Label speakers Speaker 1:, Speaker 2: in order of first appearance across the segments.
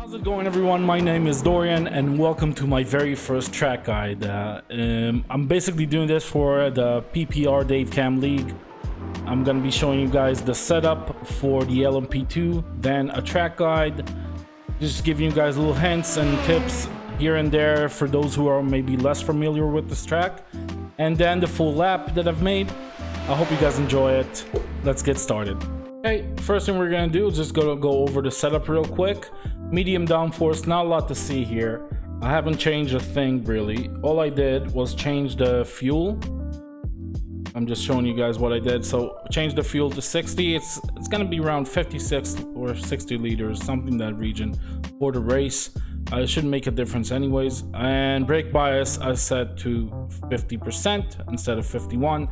Speaker 1: How's it going, everyone? My name is Dorian and welcome to my very first track guide. I'm basically doing this for the PPR DaveCam League. I'm going to be showing you guys the setup for the LMP2, then a track guide, just giving you guys little hints and tips here and there for those who are maybe less familiar with this track, and then the full lap that I've made. I hope you guys enjoy it. Let's get started. Okay, first thing we're gonna do is just go over the setup real quick. Medium downforce, not a lot to see here. I haven't changed a thing really. All I did was change the fuel. I'm just showing you guys what I did. So change the fuel to 60. It's gonna be around 56 or 60 liters, something in that region for the race. It shouldn't make a difference anyways. And brake bias I set to 50% instead of 51,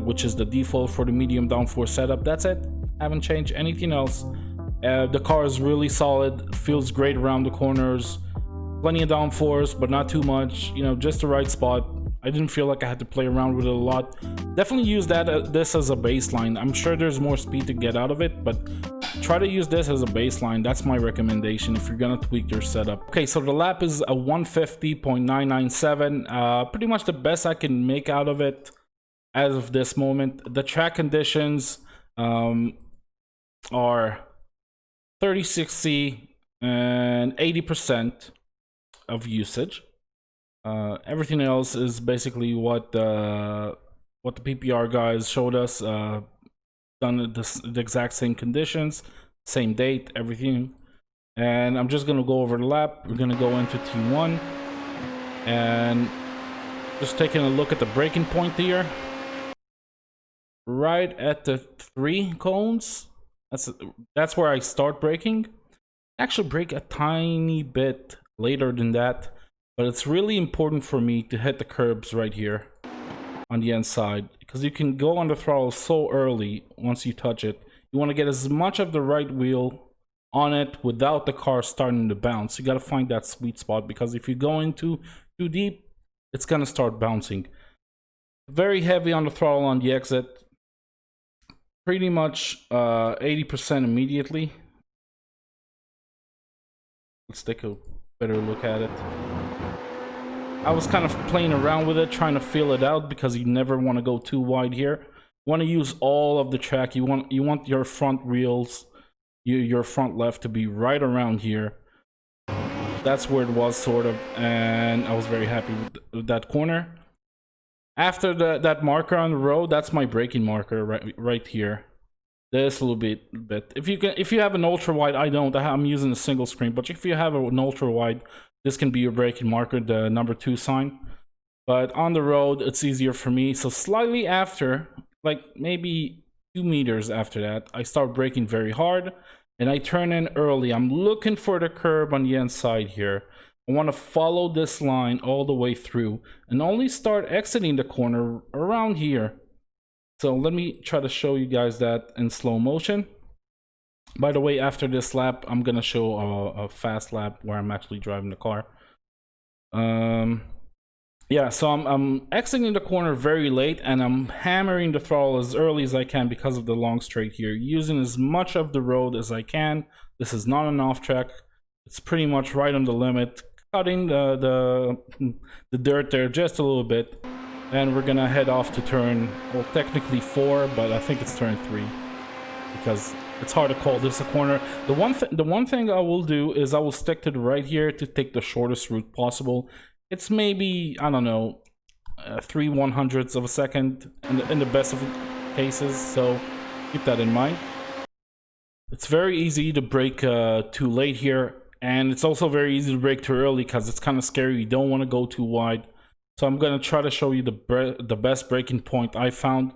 Speaker 1: which is the default for the medium downforce setup. That's it. Haven't changed anything else. The car is really solid, feels great around the corners, plenty of downforce but not too much, you know, just the right spot. I didn't feel like I had to play around with it a lot. Definitely use this as a baseline. I'm sure there's more speed to get out of it, but try to use this as a baseline. That's my recommendation if you're gonna tweak your setup. Okay, so the lap is a 150.997, pretty much the best I can make out of it as of this moment. The track conditions are 30-60 and 80% of usage. Everything else is basically what the PPR guys showed us. Done the exact same conditions, same date, everything. And I'm just gonna go over the lap. We're gonna go into T1 and just taking a look at the braking point here. Right at the 3 cones. That's where I start braking. Actually brake a tiny bit later than that, but it's really important for me to hit the curbs right here on the inside, because you can go on the throttle so early. Once you touch it, you want to get as much of the right wheel on it without the car starting to bounce. You got to find that sweet spot, because if you go into too deep, it's gonna start bouncing. Very heavy on the throttle on the exit. Pretty much 80% immediately. Let's take a better look at it. I was kind of playing around with it, trying to feel it out, because you never want to go too wide here. You want to use all of the track. You want your front wheels, your front left to be right around here. That's where it was, sort of, and I was very happy with that corner. After that marker on the road, that's my braking marker right here. This little bit. If you have an ultra wide, I don't. I'm using a single screen, but if you have an ultra wide, this can be your braking marker, the number 2 sign. But on the road, it's easier for me. So slightly after, like maybe 2 meters after that, I start braking very hard and I turn in early. I'm looking for the curb on the inside here. I want to follow this line all the way through and only start exiting the corner around here. So let me try to show you guys that in slow motion. By the way, after this lap, I'm gonna show a fast lap where I'm actually driving the car. Yeah, so I'm exiting the corner very late and I'm hammering the throttle as early as I can because of the long straight here, using as much of the road as I can. This is not an off track. It's pretty much right on the limit, cutting the dirt there just a little bit. And we're gonna head off to turn, well, technically 4, but I think it's turn 3, because it's hard to call this a corner. The one thing I will do is I will stick to the right here to take the shortest route possible. It's maybe, I don't know, 3/100ths of a second in the best of cases, so keep that in mind. It's very easy to brake too late here, and it's also very easy to brake too early because it's kind of scary. You don't want to go too wide. So I'm gonna try to show you the best braking point I found.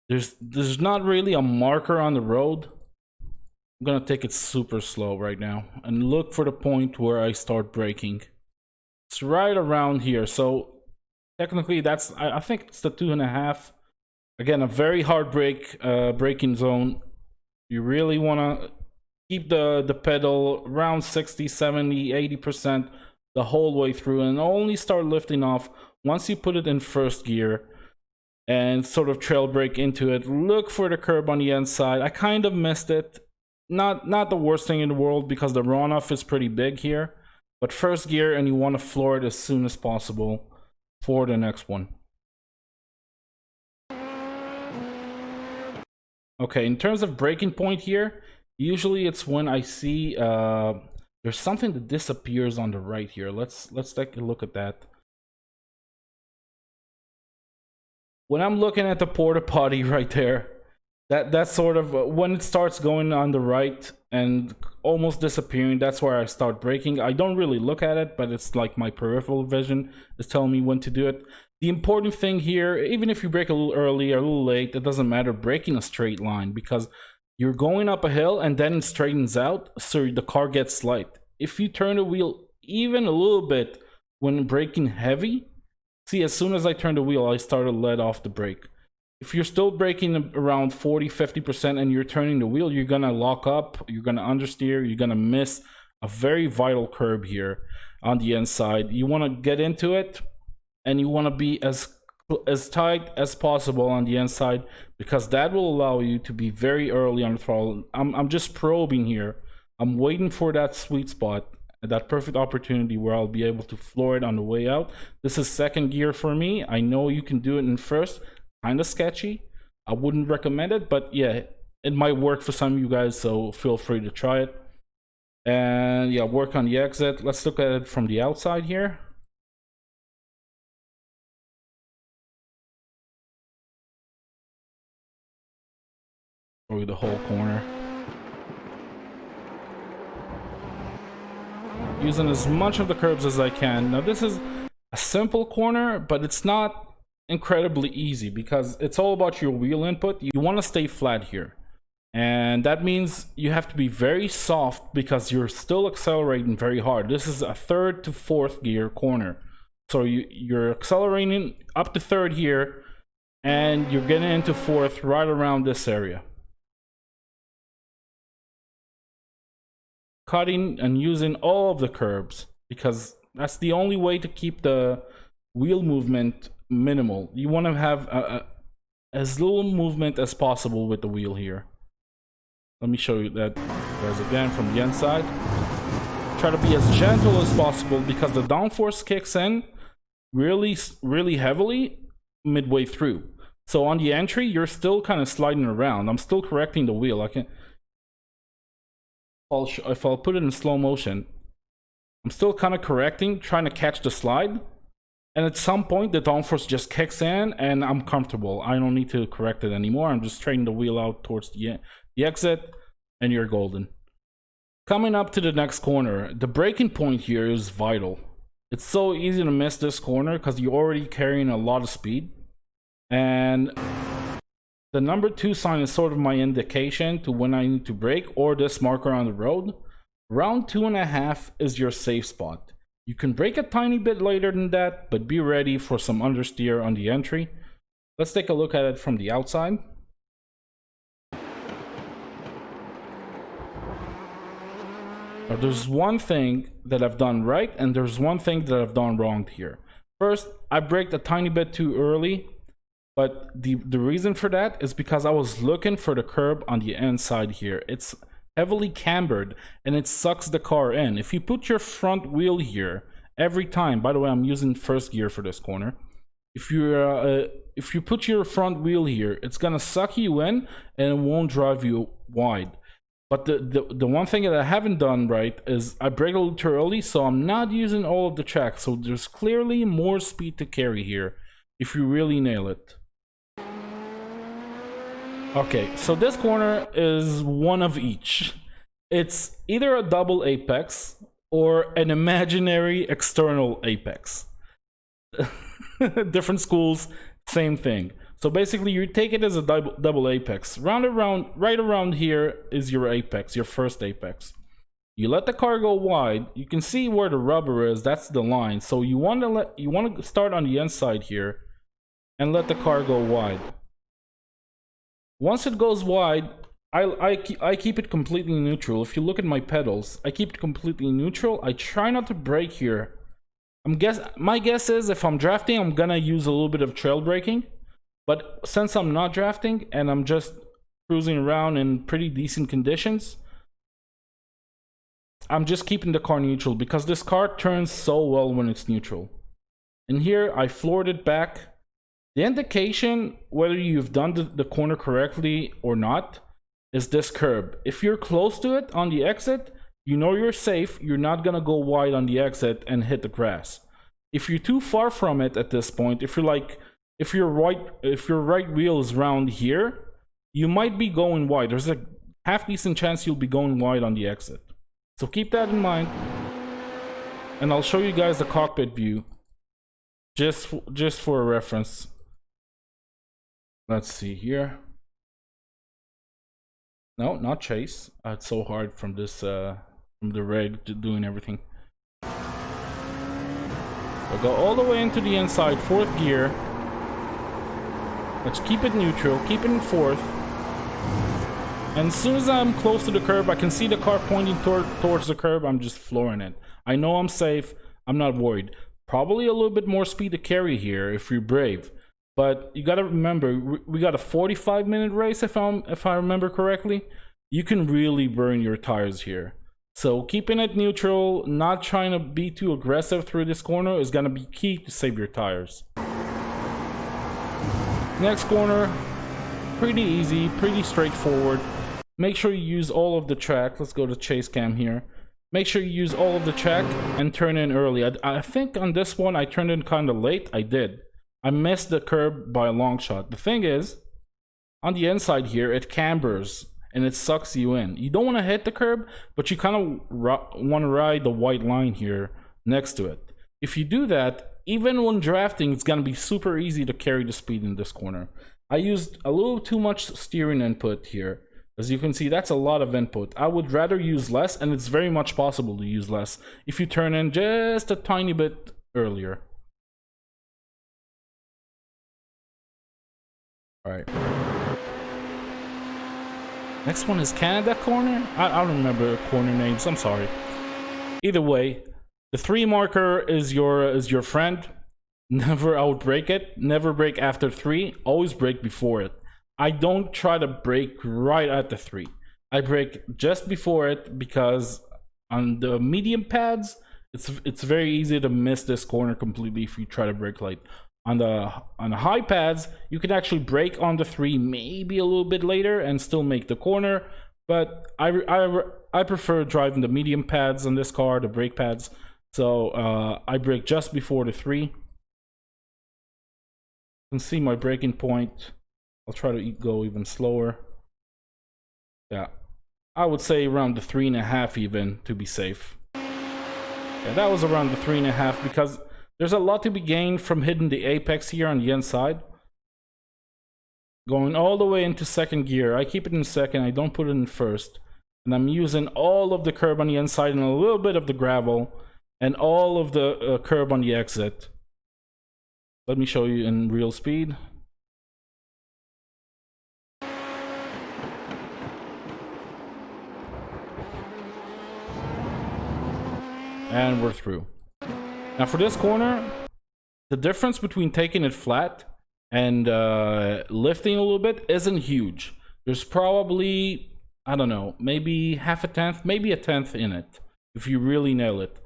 Speaker 1: There's not really a marker on the road. I'm gonna take it super slow right now and look for the point where I start braking. It's right around here. So technically that's, I think it's the 2.5. Again, a very hard braking zone. You really wanna keep the pedal around 60, 70, 80% the whole way through, and only start lifting off once you put it in first gear and sort of trail brake into it. Look for the curb on the inside. I kind of missed it. not the worst thing in the world because the runoff is pretty big here. But first gear, and you want to floor it as soon as possible for the next one. Okay, in terms of breaking point here, usually it's when I see there's something that disappears on the right here. Let's take a look at that. When I'm looking at the porta potty right there, that's sort of when it starts going on the right and almost disappearing, that's where I start braking. I don't really look at it, but it's like my peripheral vision is telling me when to do it. The important thing here, even if you brake a little early or a little late, it doesn't matter, braking a straight line, because you're going up a hill and then it straightens out, so the car gets slight. If you turn the wheel even a little bit when braking heavy, see, as soon as I turn the wheel, I started to let off the brake. If you're still braking around 40-50% and you're turning the wheel, you're gonna lock up, you're gonna understeer, you're gonna miss a very vital curb here on the inside. You want to get into it, and you want to be as tight as possible on the inside, because that will allow you to be very early on the throttle. I'm just probing here. I'm waiting for that sweet spot, that perfect opportunity where I'll be able to floor it on the way out. This is second gear for me. I know you can do it in first. Kind of sketchy. I wouldn't recommend it, but yeah, it might work for some of you guys, so feel free to try it. And yeah, work on the exit. Let's look at it from the outside here. Through the whole corner. Using as much of the curbs as I can. Now this is a simple corner, but it's not incredibly easy because it's all about your wheel input. You want to stay flat here, and that means you have to be very soft because you're still accelerating very hard. This is a third to fourth gear corner, so you're accelerating up to third here and you're getting into fourth right around this area. Cutting and using all of the curbs, because that's the only way to keep the wheel movement minimal. You want to have as little movement as possible with the wheel here. Let me show you that, guys, again from the inside. Try to be as gentle as possible because the downforce kicks in really heavily midway through. So on the entry, you're still kind of sliding around. I'm still correcting the wheel. I can, if I'll put it in slow motion, I'm still kind of correcting, trying to catch the slide. And at some point, the downforce just kicks in and I'm comfortable. I don't need to correct it anymore. I'm just straightening the wheel out towards the exit, and you're golden. Coming up to the next corner, the braking point here is vital. It's so easy to miss this corner because you're already carrying a lot of speed. And the number 2 sign is sort of my indication to when I need to brake, or this marker on the road. Round 2.5 is your safe spot. You can brake a tiny bit later than that, but be ready for some understeer on the entry. Let's take a look at it from the outside. Now, there's one thing that I've done right, and there's one thing that I've done wrong here. First, I braked a tiny bit too early, but the reason for that is because I was looking for the curb on the inside here. It's heavily cambered and it sucks the car in. If you put your front wheel here every time, by the way, I'm using first gear for this corner. If you put your front wheel here, it's gonna suck you in and it won't drive you wide. But the one thing that I haven't done right is I brake a little too early, so I'm not using all of the track. So there's clearly more speed to carry here if you really nail it. Okay, so this corner is one of each. It's either a double apex or an imaginary external apex. Different schools, same thing. So basically you take it as a double apex. Right around here is your apex, your first apex. You let the car go wide. You can see where the rubber is, that's the line. So you want to start on the inside here and let the car go wide. Once it goes wide, I keep it completely neutral. If you look at my pedals, I keep it completely neutral. I try not to brake here. My guess is if I'm drafting, I'm gonna use a little bit of trail braking. But since I'm not drafting and I'm just cruising around in pretty decent conditions, I'm just keeping the car neutral because this car turns so well when it's neutral. And here I floored it back. The indication whether you've done the corner correctly or not is this curb. If you're close to it on the exit, you know you're safe. You're not gonna go wide on the exit and hit the grass. If you're too far from it at this point, if your right wheel is round here, you might be going wide. There's a half decent chance you'll be going wide on the exit. So keep that in mind. And I'll show you guys the cockpit view just for a reference. Let's see here. No, not chase. It's so hard from this from the red to doing everything. We'll go all the way into the inside, 4th gear. Let's keep it neutral, keep it in 4th. And as soon as I'm close to the curb, I can see the car pointing towards the curb. I'm just flooring it. I know I'm safe. I'm not worried. Probably a little bit more speed to carry here if you're brave. But you gotta remember, we got a 45-minute race if I remember correctly. You can really burn your tires here. So keeping it neutral, not trying to be too aggressive through this corner is gonna be key to save your tires. Next corner, pretty easy, pretty straightforward. Make sure you use all of the track. Let's go to chase cam here. Make sure you use all of the track and turn in early. I think on this one I turned in kind of late. I did. I missed the curb by a long shot. The thing is, on the inside here, it cambers and it sucks you in. You don't want to hit the curb, but you kind of want to ride the white line here next to it. If you do that, even when drafting, it's going to be super easy to carry the speed in this corner. I used a little too much steering input here. As you can see, that's a lot of input. I would rather use less, and it's very much possible to use less if you turn in just a tiny bit earlier. Alright. Next one is Canada corner? I don't remember corner names, I'm sorry. Either way, the 3 marker is your friend. Never outbrake it. Never brake after 3. Always brake before it. I don't try to brake right at the 3. I brake just before it because on the medium pads, it's very easy to miss this corner completely if you try to brake late. On the high pads, you can actually brake on the 3 maybe a little bit later and still make the corner. But I prefer driving the medium pads on this car, the brake pads. So I brake just before the 3. You can see my braking point. I'll try to go even slower. Yeah, I would say around the 3.5 even to be safe. Yeah, that was around the 3.5 because there's a lot to be gained from hitting the apex here on the inside. Going all the way into 2nd gear. I keep it in 2nd, I don't put it in 1st. And I'm using all of the curb on the inside and a little bit of the gravel. And all of the curb on the exit. Let me show you in real speed. And we're through. Now for this corner, the difference between taking it flat and lifting a little bit isn't huge. There's probably, I don't know, maybe half a tenth, maybe a tenth in it if you really nail it.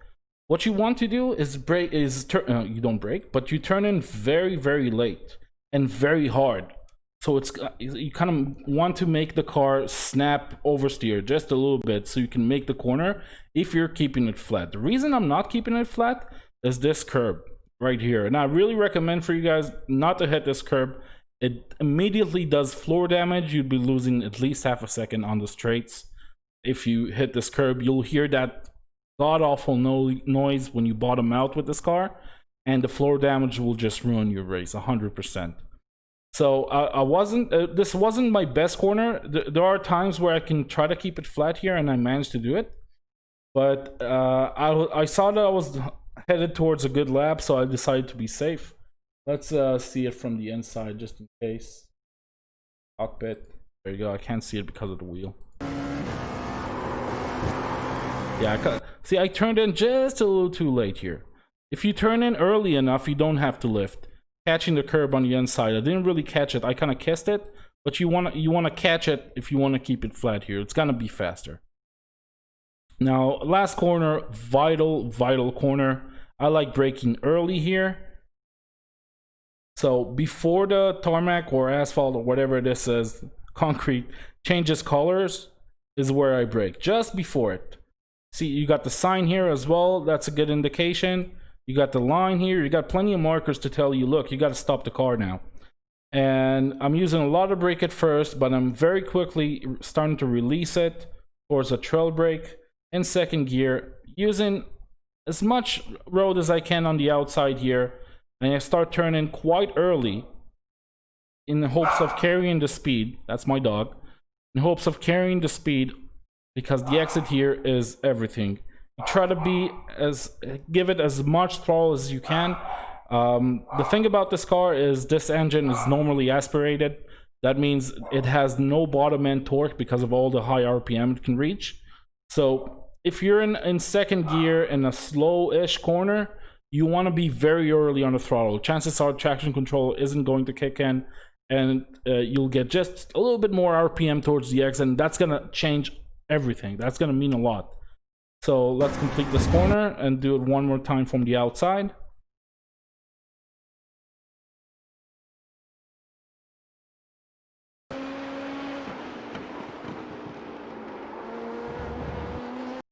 Speaker 1: What you want to do is you don't brake, but you turn in very, very late and very hard. So you kind of want to make the car snap oversteer just a little bit so you can make the corner if you're keeping it flat. The reason I'm not keeping it flat is this curb right here. And I really recommend for you guys not to hit this curb. It immediately does floor damage. You'd be losing at least half a second on the straights. If you hit this curb, you'll hear that god-awful noise when you bottom out with this car. And the floor damage will just ruin your race 100%. So this wasn't my best corner. There are times where I can try to keep it flat here and I managed to do it. But I saw that I was headed towards a good lap, so I decided to be safe. Let's see it from the inside just in case. Cockpit. There you go. I can't see it because of the wheel. Yeah, see, I turned in just a little too late here. If you turn in early enough, you don't have to lift. Catching the curb on the inside, I didn't really catch it. I kind of kissed it, but you want to catch it if you want to keep it flat here. It's gonna be faster. Now, last corner, vital corner. I like braking early here. So before the tarmac or asphalt or whatever this is, concrete, changes colors is where I brake, just before it. See, you got the sign here as well. That's a good indication. You got the line here. You got plenty of markers to tell you, look, you got to stop the car now. And I'm using a lot of brake at first, but I'm very quickly starting to release it towards a trail brake in second gear, using as much road as I can on the outside here. And I start turning quite early in the hopes of carrying the speed. That's my dog. In hopes of carrying the speed, because the exit here is everything. You try to give it as much throttle as you can. The thing about this car is this engine is normally aspirated. That means it has no bottom end torque because of all the high RPM it can reach. So if you're in second gear in a slow-ish corner, you want to be very early on the throttle. Chances are traction control isn't going to kick in, and you'll get just a little bit more RPM towards the exit, and that's going to change everything. That's going to mean a lot. So let's complete this corner and do it one more time from the outside.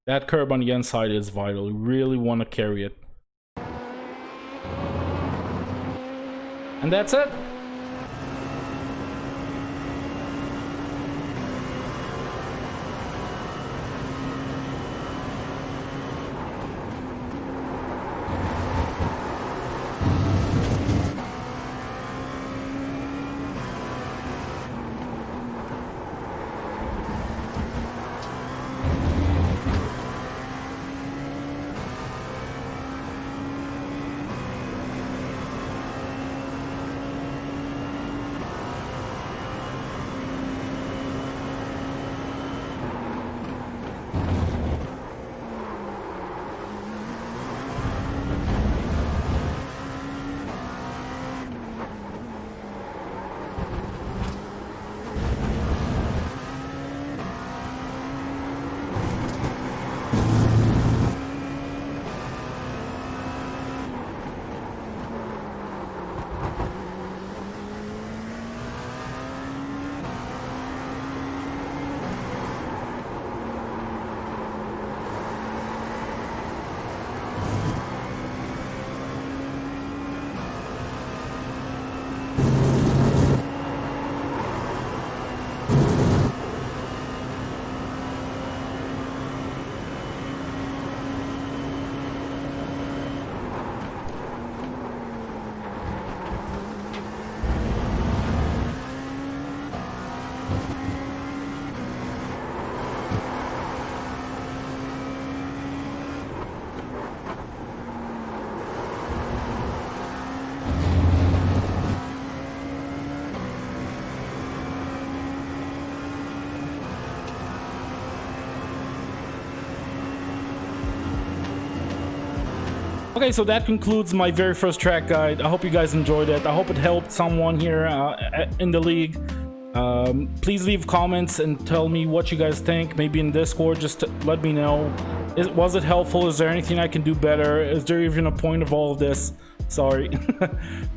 Speaker 1: That curb on the inside is vital. You really want to carry it. And that's it. Okay, so that concludes my very first track guide. I hope you guys enjoyed it. I hope it helped someone here in the league. Please leave comments and tell me what you guys think. Maybe in Discord, just let me know. Was it helpful? Is there anything I can do better? Is there even a point of all of this? Sorry.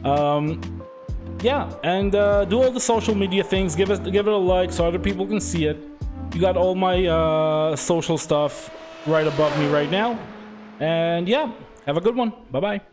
Speaker 1: Yeah, and do all the social media things. Give it a like so other people can see it. You got all my social stuff right above me right now. And yeah, have a good one. Bye-bye.